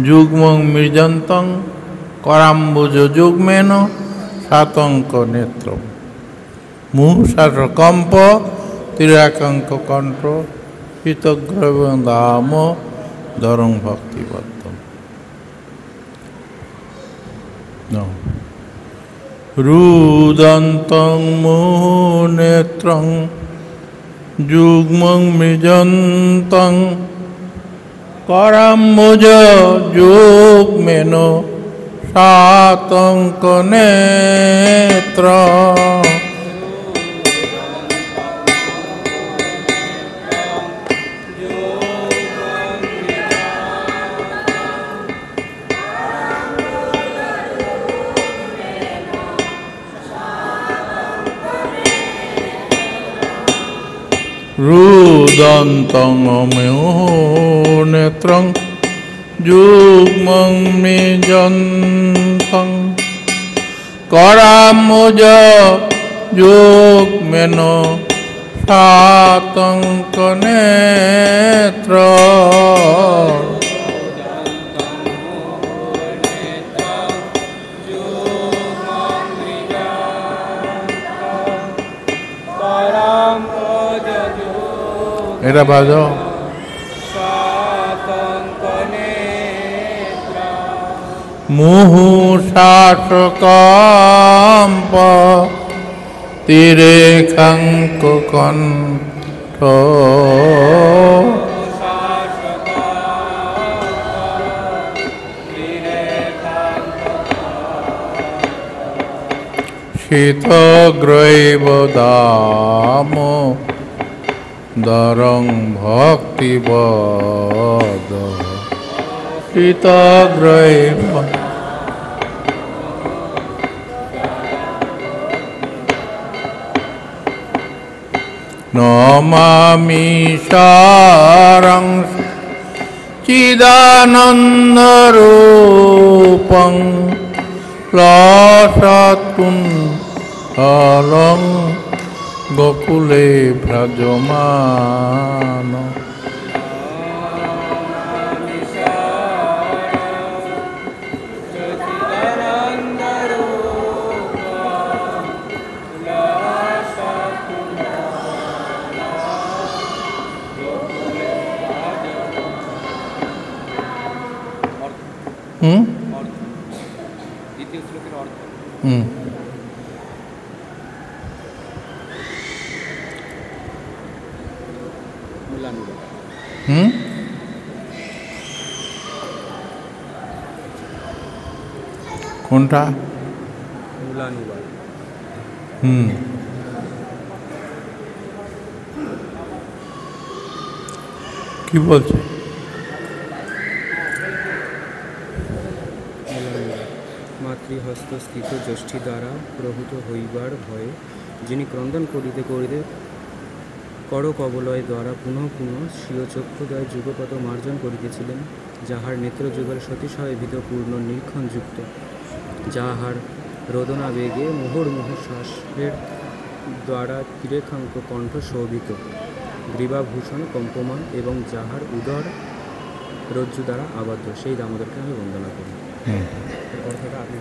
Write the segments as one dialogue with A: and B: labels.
A: যুগ্মং মৃজন্তং করাম্বুজ যুগ্মেন সাতঙ্ক নেত্র মুহুশাস comp তিরাকাঙ্ক কণ্ঠ শীতগ্রব দাম ধরং ভক্তিবদ্ধম রুদন্তং মুহুনেত্রং যুগ্মং মৃজন্তং করাম্বুজ যুগ্মেন সাতঙ্ক নেত্র রুদন্তং মুহুনেত্রং যুগ্মং মৃজন্তং করাম্বুজ যুগ্মেন সাতঙ্ক নেত্র এটা বাজো মুহুশাস কম্প তিরেকাঙ্ক কণ্ঠ শীতগ্রৈব দাম দরং ভক্তিবদ শীতগ্রৈব নমামি সারং চিদানন্দরূপং লসৎকুণ্ডলং গোকুলে ভ্রজমান
B: দ্বিতীয় শ্লোকের অর্থ
A: কোনটা? কি বলছে?
B: মাতৃহস্তস্থিত জ্যোষ্ঠী দ্বারা প্রভূত হইবার ভয়ে যিনি ক্রন্দন করিতে করিতে করকবলয় দ্বারা পুনঃ পুনঃ স্বীয় চক্ষুদ্বয় যুগপথ মার্জন করিতেছিলেন, যাহার নেত্রযুগল সতিশয় ভীতপূর্ণ নিরীক্ষণযুক্ত, যাহার রোদনাবেগে মুহুর্মুহু শ্বাসের দ্বারা তিরেকাঙ্ক কণ্ঠ শোভিত, গ্রীবাভূষণ কম্পমান এবং যাহার উদর রজ্জু দ্বারা আবদ্ধ, সেই দামোদরকে আমি বন্দনা করি। অর্থটা আপনি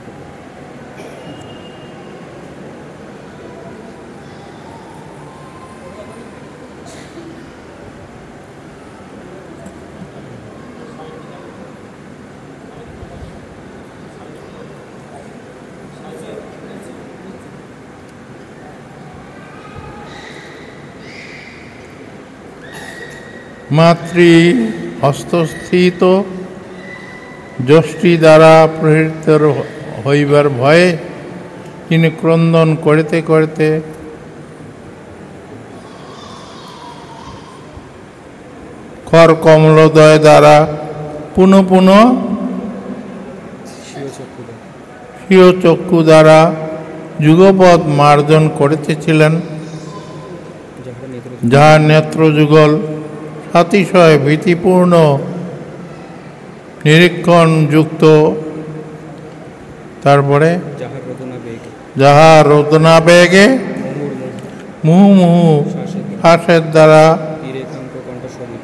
A: মাতৃ হস্তস্থিত যষ্টি দ্বারা প্রহৃত হইবার ভয়ে তিনি ক্রন্দন করিতে করিতে খর কমলোদয় দ্বারা পুনঃ পুনঃ স্বীয় চক্ষু দ্বারা যুগপথ মার্জন করিতেছিলেন, যাহার নেত্রযুগল সাতিশয় ভীতিপূর্ণ নিরীক্ষণ যুক্ত, তারপরে যাহা রোদনাবেগে মুহুর্মুহু শ্বাসের দ্বারা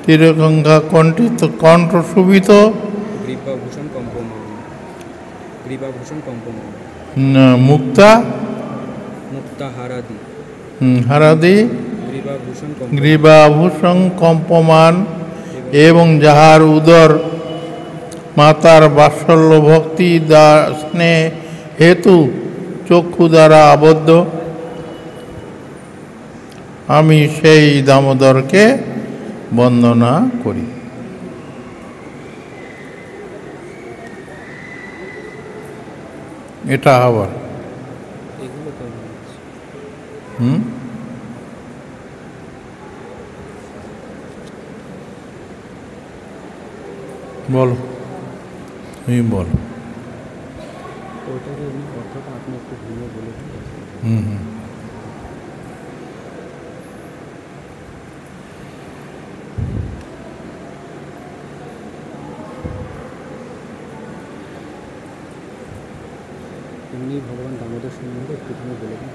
A: তিরেকাঙ্কা কণ্ঠিত কণ্ঠ শোভিত,
B: গ্রীবাভূষণ কম্পমান।
A: মুক্তা
B: মুক্তা হারাদি
A: হারাদি
B: গ্রীবাভূষণ
A: গ্রীবাভূষণ কম্পমান, এবং যাহার উদর মাতার বাৎসল্য ভক্তি স্নেহ হেতু চক্ষু দ্বারা আবদ্ধ, আমি সেই দামোদরকে বন্দনা করি। এটা আবার
B: এগুলো কেমন আছে?
A: বলো, তুমি বলো।
B: ওটাকে এমনি অর্থটা আপনি একটু ভুলে বলে দিন। এমনি ভগবান দামোদর সম্বন্ধে একটুখানি বলে দিন।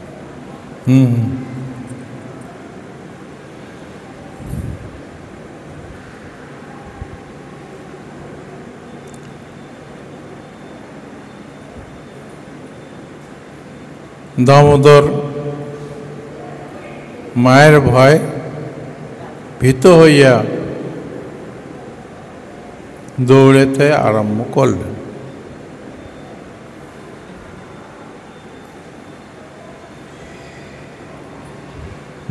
A: দামোদর মায়ের ভয় ভীত হইয়া দৌড়েতে আরম্ভ করলেন।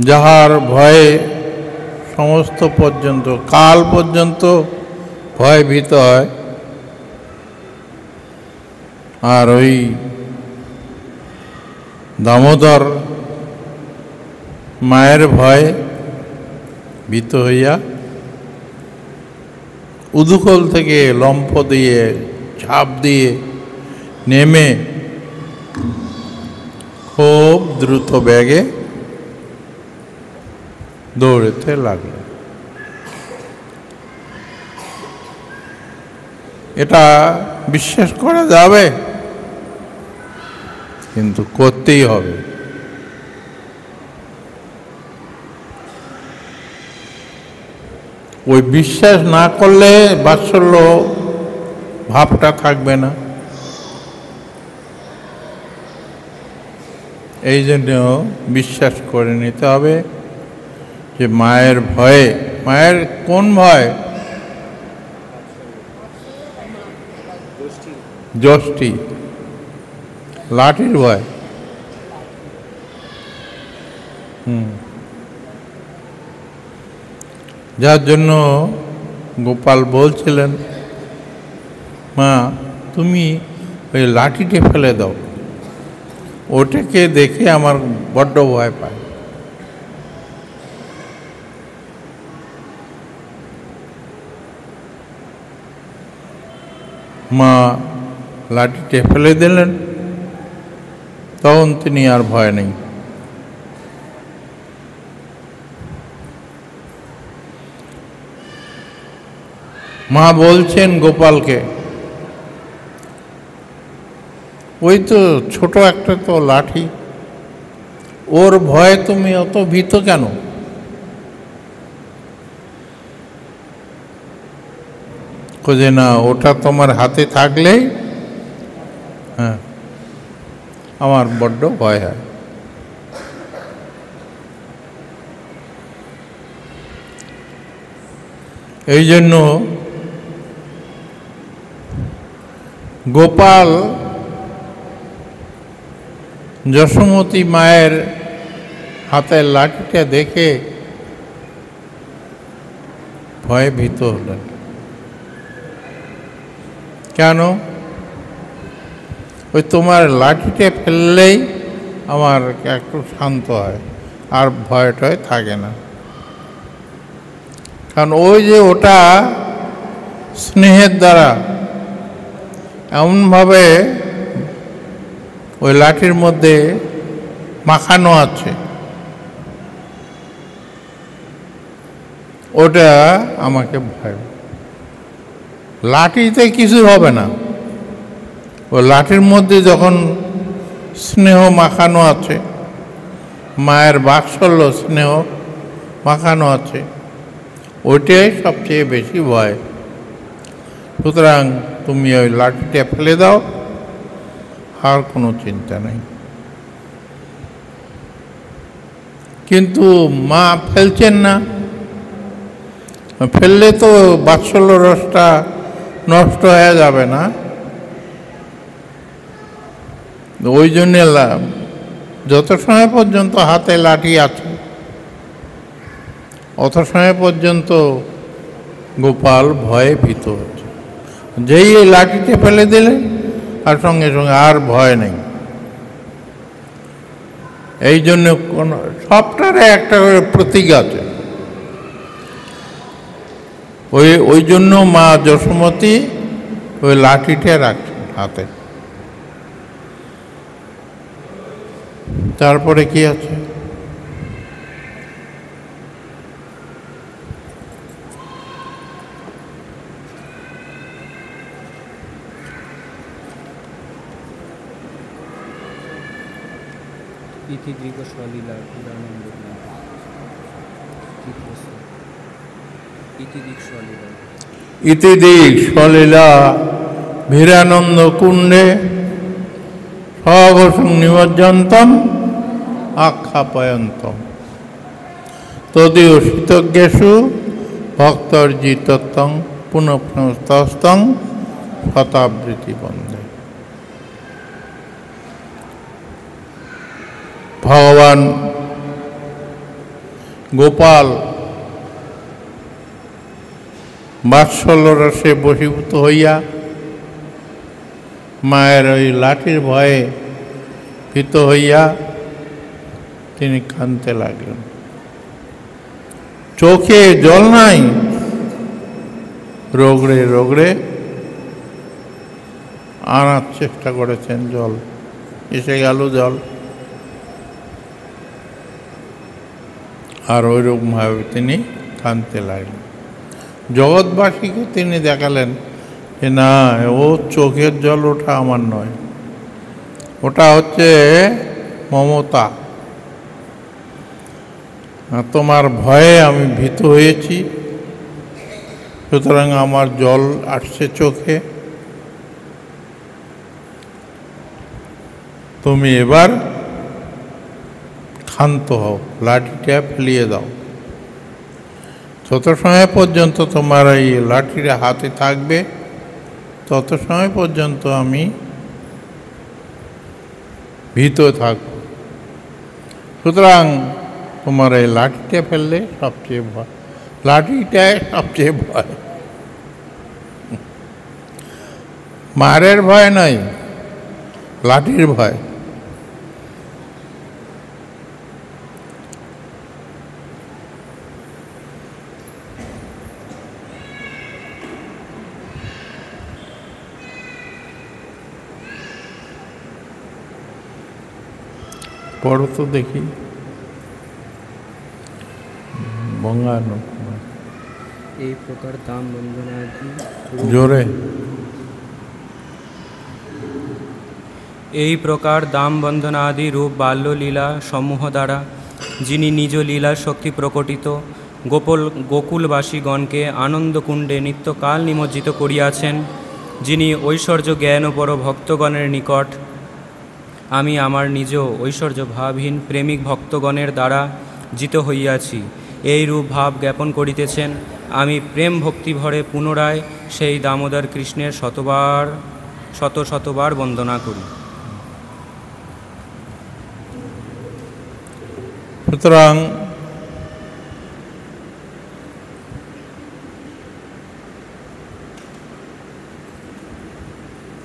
A: যাহার ভয়ে সমস্ত পর্যন্ত কাল পর্যন্ত ভয় ভীত হয়, আর ওই দামোদর মায়ের ভয় ভীত হইয়া উদুকল থেকে লম্ফ দিয়ে ঝাঁপ দিয়ে নেমে খুব দ্রুত বেগে দৌড়েতে লাগল। এটা বিশ্বাস করা যাবে, কিন্তু করতেই হবে। ওই বিশ্বাস না করলে বাৎসল্য ভাবটা থাকবে না। এই জন্য বিশ্বাস করে নিতে হবে যে মায়ের ভয়ে, মায়ের কোন ভয়? যষ্টি, লাঠির ভয়। যার জন্য গোপাল বলছিলেন, মা তুমি ওই লাঠিটি ফেলে দাও, ওটাকে দেখে আমার বড্ড ভয় পায়। মা লাঠিটি ফেলে দিলেন, তখন তিনি আর ভয় নেই। মা বলছেন গোপালকে, ওই তো ছোট একটা তো লাঠি, ওর ভয়ে তুমি অত ভীত কেন? খোঁজে না, ওটা তোমার হাতে থাকলেই হ্যাঁ আমার বড্ড ভয় হয়। এই জন্য গোপাল যশোমতী মায়ের হাতের লাঠিটা দেখে ভয়ে ভীত হলেন। কেন? ওই তোমার লাঠিটা ফেললেই আমার একটু শান্ত হয়, আর ভয়টাই থাকে না। কারণ ওই যে ওটা স্নেহের দ্বারা এমনভাবে ওই লাঠির মধ্যে মাখানো আছে, ওটা আমাকে ভয়। লাঠিতে কিছু হবে না, ও লাঠির মধ্যে যখন স্নেহ মাখানো আছে, মায়ের বাৎসল্য স্নেহ মাখানো আছে, ওইটাই সবচেয়ে বেশি ভয়। সুতরাং তুমি ওই লাঠিটা ফেলে দাও, আর কোনো চিন্তা নেই। কিন্তু মা ফেলছেন না, ফেললে তো বাৎসল্য রসটা নষ্ট হয়ে যাবে না। ওই জন্যে যত সময় পর্যন্ত হাতে লাঠি আছে অত সময় পর্যন্ত গোপাল ভয়ে ভীত হচ্ছে। যেই এই লাঠিতে ফেলে দিলেন আর সঙ্গে সঙ্গে আর ভয় নেই। এই জন্য কোন সবটারে একটা করে প্রতীক আছে। ওই জন্য মা যশোমতী ওই লাঠিটা রাখছেন হাতে। তারপরে কি আছে?
B: ইতিদৃগ স্বলীলা ভিরানন্দ
A: ইতিদিক স্বলীলা ভিরানন্দ কুণ্ডে স্বঘোষং নিমজ্জন্তম আখ্যাপয়ন্তম তদীয় শীতজ্ঞেষু ভক্তর্জিতত্বং পুনঃ পুনস্তং শতাবৃত্তি বন্দে। ভগবান গোপাল বাৎসল্য রসে বশীভূত হইয়া মায়ের ওই লাঠির ভয়ে ভীত হইয়া তিনি কাঁদতে লাগলেন। চোখে জল নাই, রোগড়ে রোগড়ে আনার চেষ্টা করেছেন, জল এসে গেল জল। আর ওইরকমভাবে তিনি কাঁদতে লাগলেন। জগৎবাসীকে তিনি দেখালেন যে না, ও চোখের জল, ওটা আমার নয়, ওটা হচ্ছে মমতা। তোমার ভয়ে আমি ভীত হয়েছি, সুতরাং আমার জল আসছে চোখে। তুমি এবার ক্ষান্ত হও, লাঠিটা ফেলিয়ে দাও। যত সময় পর্যন্ত তোমার এই লাঠিটা হাতে থাকবে তত সময় পর্যন্ত আমি ভীত থাকব। সুতরাং তোমার এই লাঠিটা ফেললে সবচেয়ে ভয়, লাঠিটাই সবচেয়ে ভয়। মারের ভয় নয়, লাঠির ভয়। পড়ো তো দেখি বঙ্গানু।
B: এই প্রকার দাম বন্দনাদি
A: জোরে।
B: এই প্রকার দাম বন্ধনাদি রূপ বাল্যলীলা সমূহ দ্বারা যিনি নিজ লীলার শক্তি প্রকটিত গোকুলবাসীগণকে আনন্দকুণ্ডে নিত্যকাল নিমজ্জিত করিয়াছেন, যিনি ঐশ্বর্য জ্ঞানপর ভক্তগণের নিকট আমি আমার নিজ ঐশ্বর্য ভাবহীন প্রেমিক ভক্তগণের দ্বারা জিত হইয়াছি, এই রূপ ভাব জ্ঞাপন করিতেছেন। আমি প্রেম ভক্তিভরে পুনরায় সেই দামোদর কৃষ্ণের শতবার বন্দনা করি।
A: সুতরাং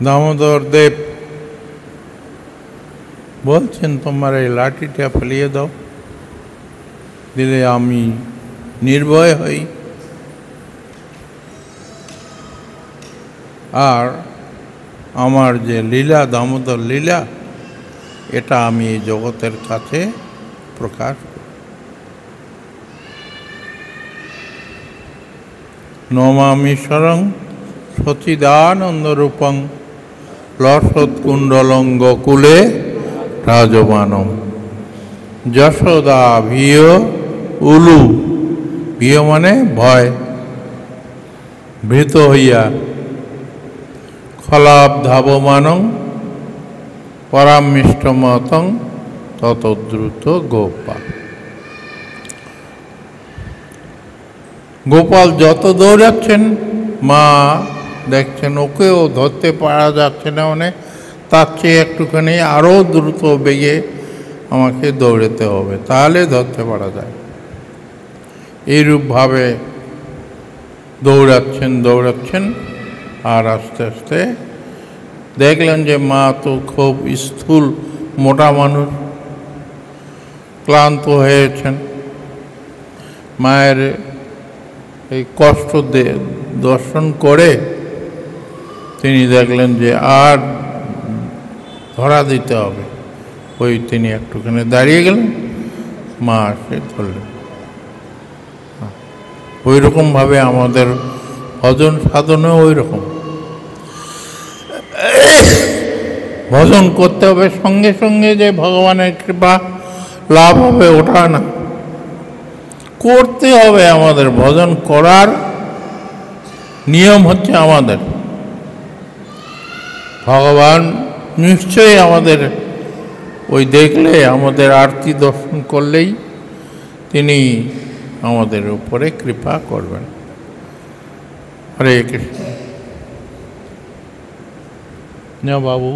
A: দামোদর দেব বলছেন তোমার এই লাঠিটা ফেলিয়ে দাও, দিলে আমি নির্ভয় হই, আর আমার যে লীলা, দামোদর লীলা, এটা আমি এই জগতের কাছে প্রকাশ করি। নমামীশ্বরং সচিদানন্দ রূপং লসৎকুণ্ডলং গোকুলে রাজমানম যশোদা ভিয় উলু, ভিয় মানে ভয়, ভীত হইয়া খলাপ ধাবমানং পরামিষ্টমতং তত দ্রুত গোপাল। গোপাল যত দৌড়াচ্ছেন মা দেখছেন ওকেও ধরতে পারা যাচ্ছে না, মানে তার চেয়ে একটুখানি আরও দ্রুত বেগে আমাকে দৌড়াতে হবে, তাহলে ধরতে পারা যায়। এইরূপভাবে দৌড়াচ্ছেন আর আস্তে আস্তে দেখলেন যে মা তো খুব স্থূল মোটা মানুষ, ক্লান্ত হয়েছেন। মায়ের এই কষ্ট দর্শন করে তিনি দেখলেন যে আর ধরা দিতে হবে, তিনি একটুখানি দাঁড়িয়ে গেলেন, মা আসে ধরলেন। ওই রকমভাবে আমাদের ভজন সাধনে ওই রকম ভজন করতে হবে, সঙ্গে সঙ্গে যে ভগবানের কৃপা লাভ হবে ওটা না, করতে হবে। আমাদের ভজন করার নিয়ম হচ্ছে আমাদের ভগবান নিশ্চয়ই আমাদের ওই দেখলে, আমাদের আরতি দর্শন করলেই তিনি আমাদের উপরে কৃপা করবেন। হরে কৃষ্ণ। বাবু।